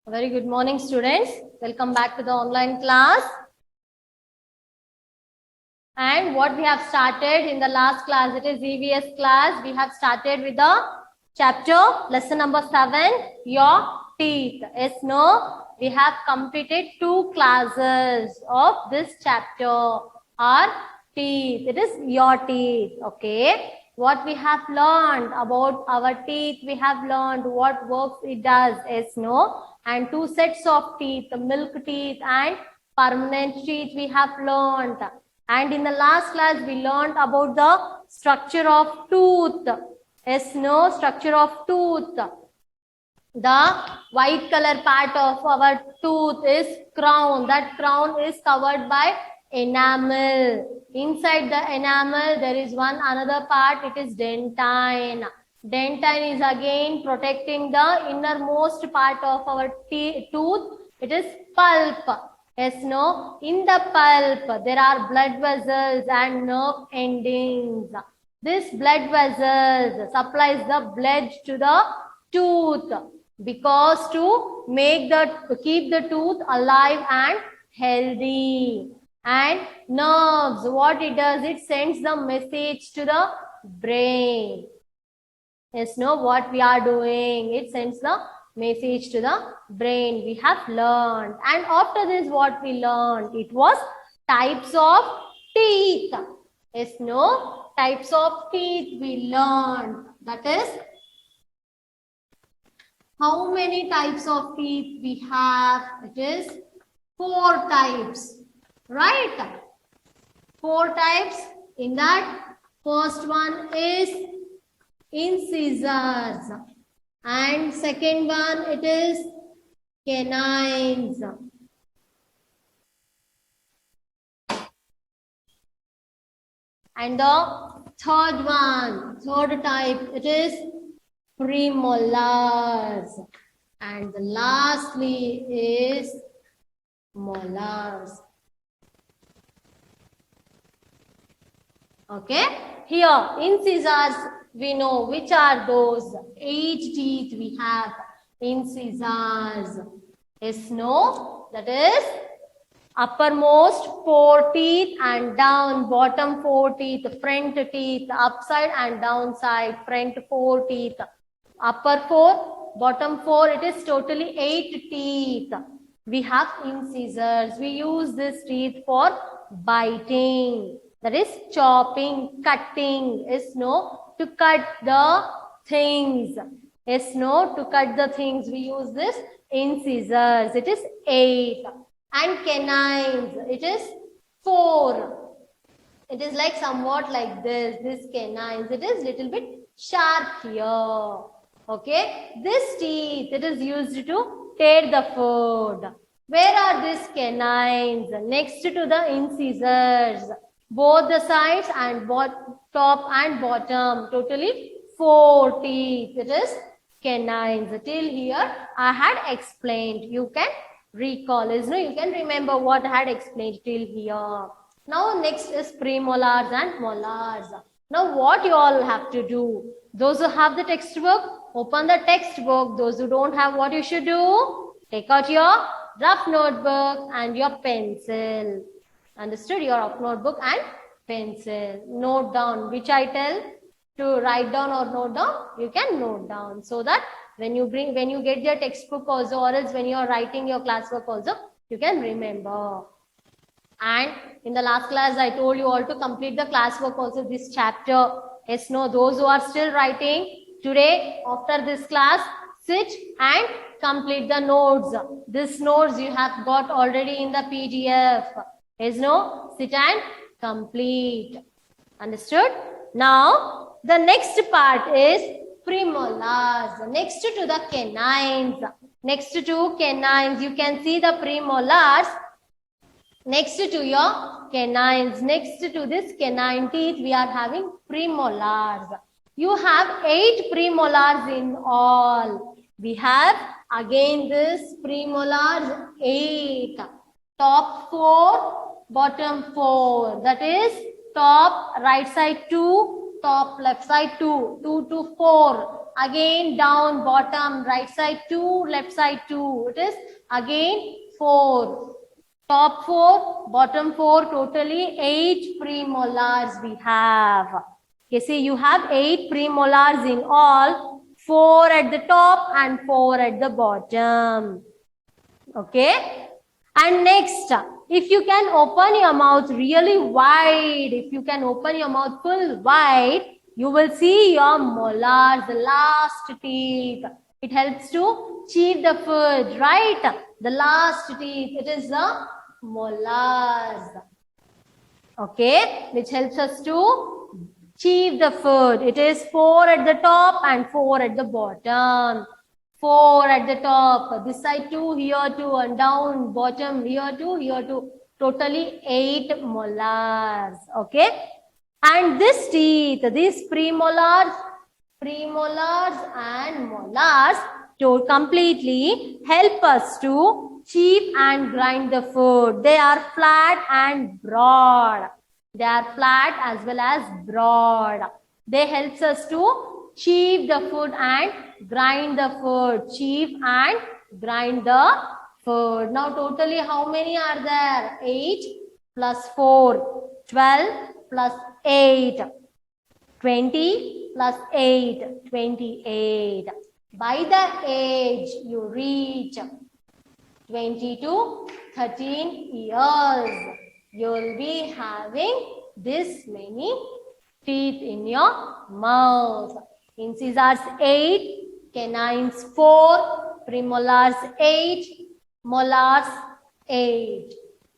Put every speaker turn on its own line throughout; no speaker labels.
Very good morning, students. Welcome back to the online class. And what we have started in the last class, it is EVS class. We have started with the chapter, lesson number 7, your teeth. Yes, no? We have completed 2 classes of this chapter, our teeth. It is your teeth, okay? What we have learned about our teeth, we have learned what works it does, yes, no? And 2 sets of teeth, the milk teeth and permanent teeth we have learned. And in the last class, we learned about the structure of tooth. Yes, no, structure of tooth. The white color part of our tooth is crown. That crown is covered by enamel. Inside the enamel, there is one another part. It is dentine. Dentine is again protecting the innermost part of our tooth. It is pulp. Yes, no. In the pulp, there are blood vessels and nerve endings. This blood vessels supplies the blood to the tooth because to keep the tooth alive and healthy. And nerves, what it does, it sends the message to the brain. Yes, no, what we are doing, it sends the message to the brain. We have learned. And after this, what we learned, it was types of teeth. Yes, no, types of teeth we learned. That is, how many types of teeth we have? It is 4 types, right? 4 types. In that, first one is incisors, and second one it is canines, and the third type, it is premolars, and lastly is molars. Okay, here incisors, we know which are those 8 teeth we have. Incisors, yes, no, that is uppermost 4 teeth and down, bottom 4 teeth, front teeth, upside and downside, front 4 teeth, upper 4, bottom 4, it is totally 8 teeth. We have incisors. We use this teeth for biting. That is chopping, cutting. Yes, no, to cut the things. Yes, no, to cut the things. We use this incisors. It is 8. And canines, it is 4. It is like somewhat like this canines. It is little bit sharp here. Okay, this teeth, it is used to tear the food. Where are these canines? Next to the incisors. Both the sides and top and bottom. Totally 4 teeth. It is canines. Till here I had explained. You can recall. You can remember what I had explained till here. Now next is premolars and molars. Now what you all have to do? Those who have the textbook, open the textbook. Those who don't have, what you should do? Take out your rough notebook and your pencil. Understood? Your rough notebook and pencil. Note down which I tell to write down or note down. You can note down so that when you get your textbook also, or else when you are writing your classwork also, you can remember. And in the last class, I told you all to complete the classwork also, this chapter. Yes, no, those who are still writing, today, after this class, sit and complete the notes. This notes you have got already in the PDF. Yes, no, sit and complete. Understood? Now, the next part is premolars. Next to the canines. Next to canines, you can see the premolars. Next to your canines, next to this canine teeth, we are having premolars. You have 8 premolars in all. We have again this premolars 8. Top 4, bottom 4. That is top right side 2, top left side 2. 2 to 4. again down, bottom, right side 2, left side 2. It is again 4. Top 4, bottom 4, totally 8 premolars we have. Okay, see, you have 8 premolars in all, 4 at the top and 4 at the bottom. Okay. And next, if you can open your mouth really wide, if you can open your mouth full wide, you will see your molars, the last teeth. It helps to chew the food, right? The last teeth, it is the molars. Okay, which helps us to chew the food. It is 4 at the top and 4 at the bottom. 4 at the top, this side 2, here 2, and down, bottom, here 2, here 2. Totally 8 molars. Okay. And this teeth, these premolars and molars to completely help us to chew and grind the food. They are flat and broad. They are flat as well as broad. They helps us to chew the food and grind the food. Chew and grind the food. Now totally how many are there? 8 plus 4, 12 plus 8, 20 plus 8, 28. By the age you reach 20 to 13 years, you will be having this many teeth in your mouth. Incisors 8, canines 4, premolars 8, molars 8.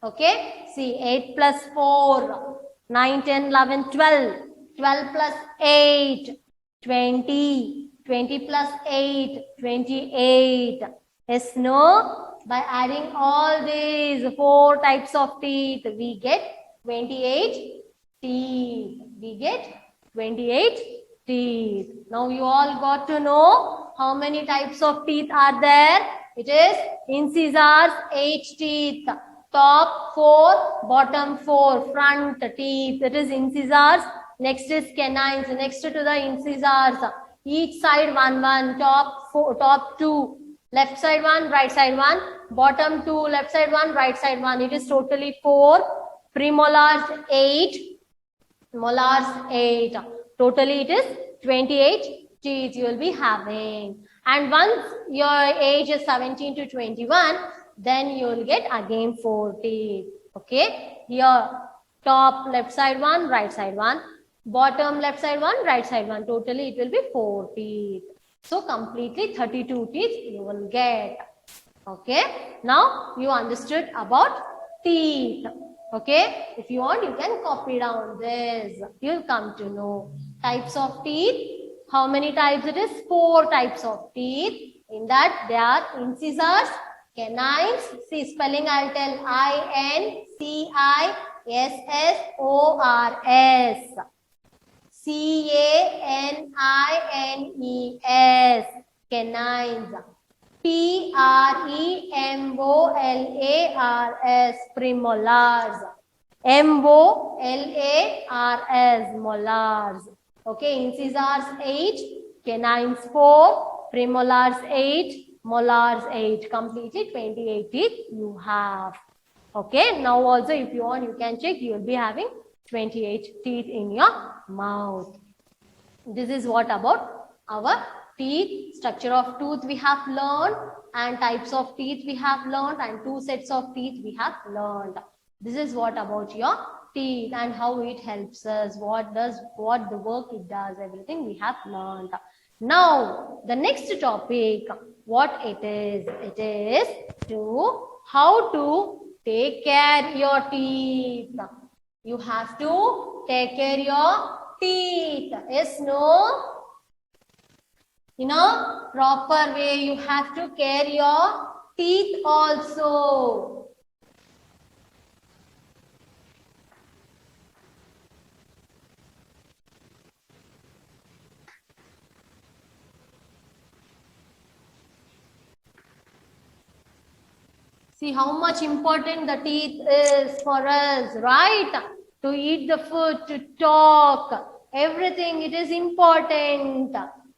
Okay, see 8 plus 4, 9, 10, 11, 12. 12 plus 8, 20. 20 plus 8, 28. Yes, no? By adding all these 4 types of teeth, we get 28 teeth. We get 28 teeth. Now you all got to know how many types of teeth are there. It is incisors 8 teeth. Top 4, bottom 4, front teeth. It is incisors. Next is canines. Next to the incisors. Each side 1, 1. Top 2. Left side 1, right side 1. Bottom 2, left side 1, right side 1. It is totally 4. Premolars 8. Molars 8. Totally it is 28 teeth you will be having. And once your age is 17 to 21, then you will get again 4 teeth. Okay. Here top left side 1, right side 1. Bottom left side 1, right side 1. Totally it will be 4 teeth. So completely 32 teeth you will get. Okay. Now you understood about teeth. Okay. If you want, you can copy down this. You'll come to know types of teeth. How many types it is? 4 types of teeth. In that there are incisors, canines. See spelling I'll tell. INCISSORS. CANINES. Canines. PREMOLARS. Premolars. MOLARS. Molars. Okay, incisors 8, canines 4, premolars 8, molars 8. Completely 28 teeth you have. Okay, now also if you want, you can check, you will be having 28 teeth in your mouth. This is what about our teeth, structure of tooth we have learned, and types of teeth we have learned, and 2 sets of teeth we have learned. This is what about your teeth and how it helps us, what the work it does, everything we have learned. Now the next topic, what it is to how to take care your teeth. You have to take care your teeth. Yes, no? In a proper way, you have to care your teeth also. See how much important the teeth is for us, right? To eat the food, to talk, everything, it is important.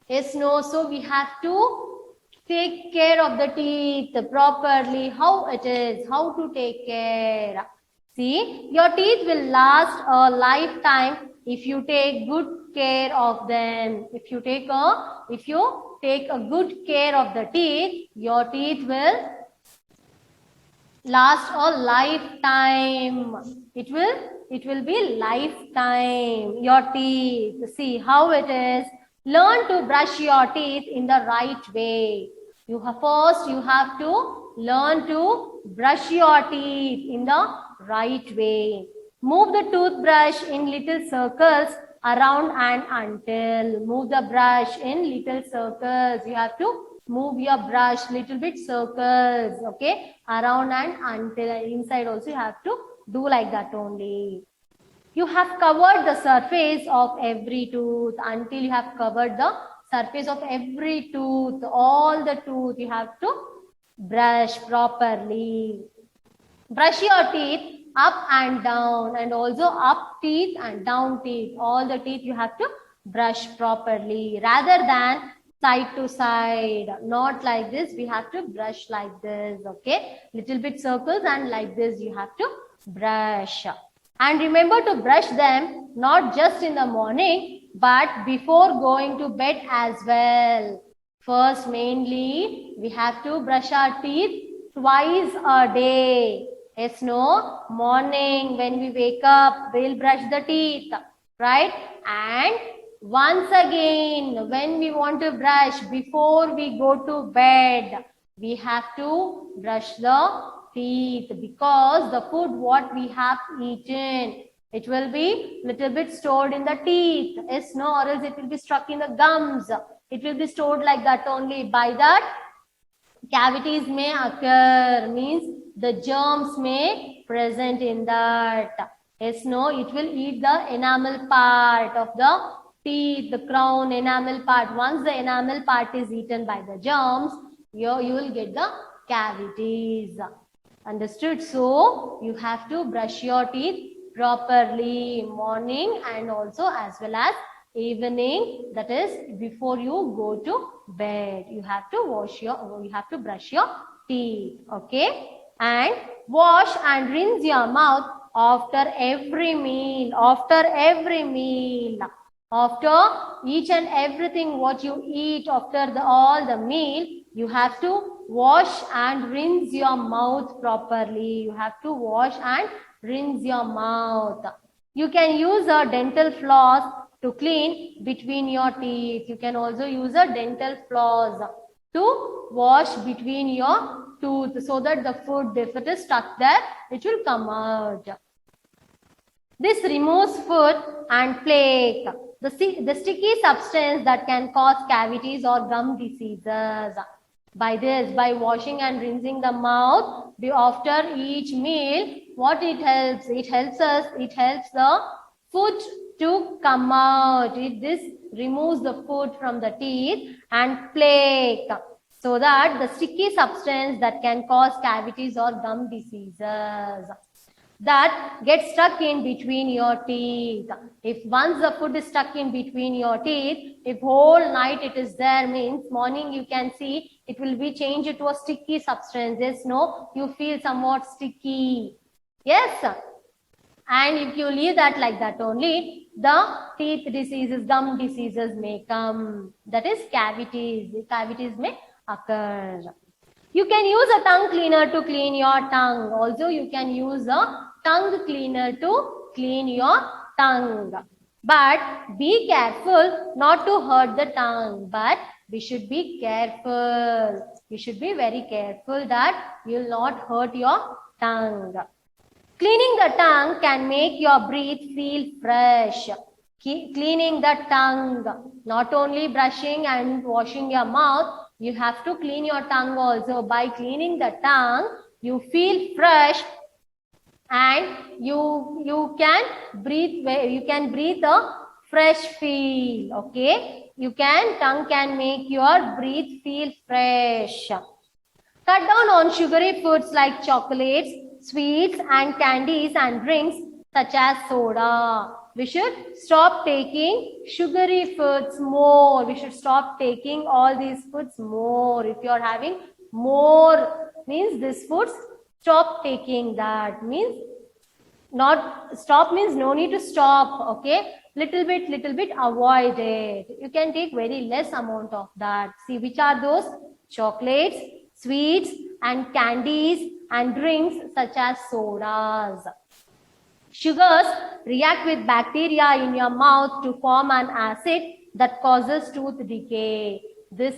Yes, no. So we have to take care of the teeth properly. How it is, how to take care. See, your teeth will last a lifetime if you take good care of them. If you take a good care of the teeth, your teeth will last a lifetime. It will be lifetime. Your teeth. See how it is. Learn to brush your teeth in the right way. First you have to learn to brush your teeth in the right way. Move the toothbrush in little circles around and until. Move the brush in little circles. You have to move your brush little bit circles, okay, around and until. Inside also you have to do like that only. You have covered the surface of every tooth until you have covered the surface of every tooth. All the tooth you have to brush properly. Brush your teeth up and down, and also up teeth and down teeth. All the teeth you have to brush properly rather than side to side. Not like this. We have to brush like this. Okay, little bit circles, and like this you have to brush. And remember to brush them not just in the morning but before going to bed as well. First, mainly we have to brush our teeth twice a day. Yes, no? Morning when we wake up, we'll brush the teeth, right? And once again, when we want to brush before we go to bed, we have to brush the teeth, because the food what we have eaten, it will be little bit stored in the teeth. Yes, no? Or else it will be stuck in the gums. It will be stored like that only. By that, cavities may occur, means the germs may present in that. Yes, no, it will eat the enamel part of the teeth, the crown enamel part. Once the enamel part is eaten by the germs, you will get the cavities. Understood? So you have to brush your teeth properly morning and also as well as evening, that is before you go to bed. You have to brush your teeth, okay? And wash and rinse your mouth after every meal. After each and everything what you eat, after all the meal, you have to wash and rinse your mouth properly. You have to wash and rinse your mouth. You can use a dental floss to clean between your teeth. You can also use a dental floss to wash between your tooth, so that the food, if it is stuck there, it will come out. This removes food and plaque, the sticky substance that can cause cavities or gum diseases. By washing and rinsing the mouth after each meal, what it helps? It helps the food to come out. This removes the food from the teeth and plaque, so that the sticky substance that can cause cavities or gum diseases that get stuck in between your teeth. If once the food is stuck in between your teeth, if whole night it is there, means morning you can see it will be changed to a sticky substance. Yes, no, you feel somewhat sticky. Yes, and if you leave that like that only, the teeth diseases, gum diseases may come. That is cavities. Cavities may occur. You can use a tongue cleaner to clean your tongue. Also, you can use a tongue cleaner to clean your tongue. But be careful not to hurt the tongue. But we should be careful. You should be very careful that you will not hurt your tongue. Cleaning the tongue can make your breath feel fresh. Cleaning the tongue, not only brushing and washing your mouth, you have to clean your tongue also. By cleaning the tongue, you feel fresh and you can breathe a fresh feel. Okay, tongue can make your breath feel fresh. Cut down on sugary foods like chocolates, sweets and candies, and drinks such as soda. we should stop taking sugary foods more. We should stop taking all these foods more. If you are having more, means this foods, stop taking that. Means not stop means no need to stop. Okay, little bit avoid it. You can take very less amount of that. See, which are those? Chocolates, sweets, and candies, and drinks such as sodas. Sugars react with bacteria in your mouth to form an acid that causes tooth decay. This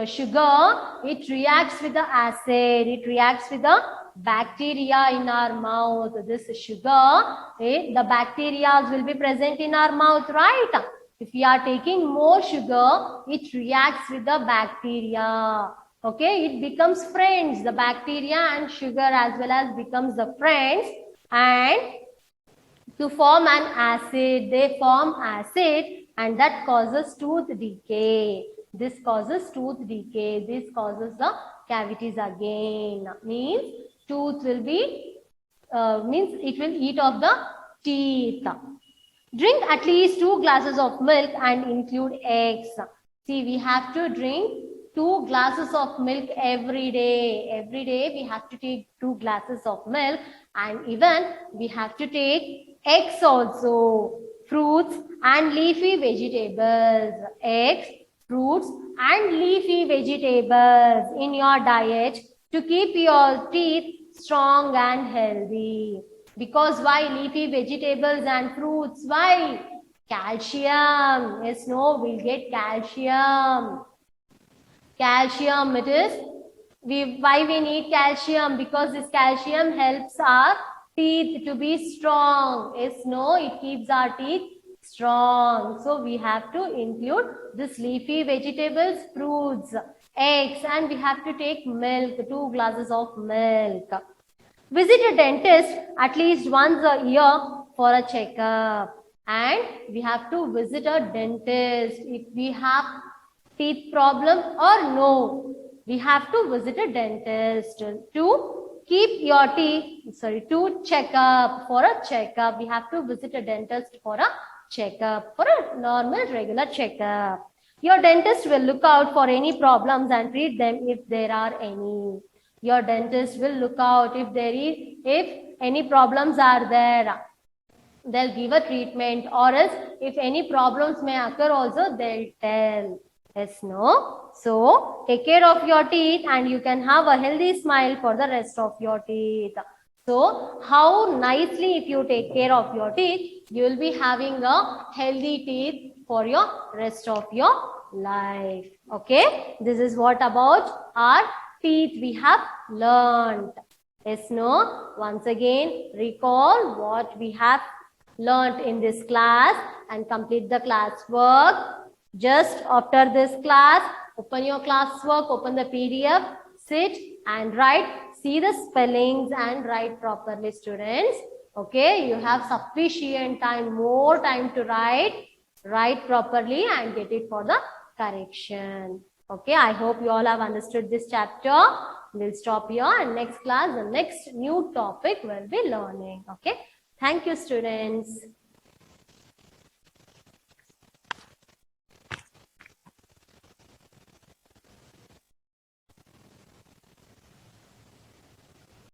sugar, it reacts with the acid, it reacts with the bacteria in our mouth. This sugar, the bacteria will be present in our mouth, right? If we are taking more sugar, it reacts with the bacteria. Okay, it becomes friends. The bacteria and sugar as well as becomes the friends, and to form an acid, they form acid, and that causes tooth decay. This causes tooth decay. This causes the cavities again. Means tooth will be, means it will eat off the teeth. Drink at least 2 glasses of milk and include eggs. See, we have to drink 2 glasses of milk every day. Every day we have to take 2 glasses of milk, and even we have to take eggs also, fruits and leafy vegetables. Eggs, fruits and leafy vegetables in your diet to keep your teeth strong and healthy. Because why leafy vegetables and fruits? Why? Calcium. Yes, no, we'll get calcium. Calcium, it is, why we need calcium? Because this calcium helps our teeth to be strong. Yes, no, it keeps our teeth strong. So we have to include this leafy vegetables, fruits, eggs, and we have to take milk, 2 glasses of milk. Visit a dentist at least once a year for a checkup. And we have to visit a dentist if we have teeth problem or no. We have to visit a dentist to keep your teeth, to check up, for a checkup. We have to visit a dentist for a checkup, for a normal regular checkup. Your dentist will look out for any problems and treat them if there are any. Your dentist will look out if any problems are there. They'll give a treatment, or else if any problems may occur also, they'll tell. Yes, no? So, take care of your teeth and you can have a healthy smile for the rest of your teeth. So, how nicely if you take care of your teeth, you will be having a healthy teeth for your rest of your life. Okay? This is what about our teeth we have learned. Yes, no? Once again, recall what we have learned in this class and complete the classwork. Just after this class, open your classwork, open the PDF, sit and write, see the spellings and write properly, students. Okay, you have sufficient time, more time to write properly and get it for the correction. Okay, I hope you all have understood this chapter. We'll stop here, and next class, the next new topic we'll be learning. Okay, thank you, students.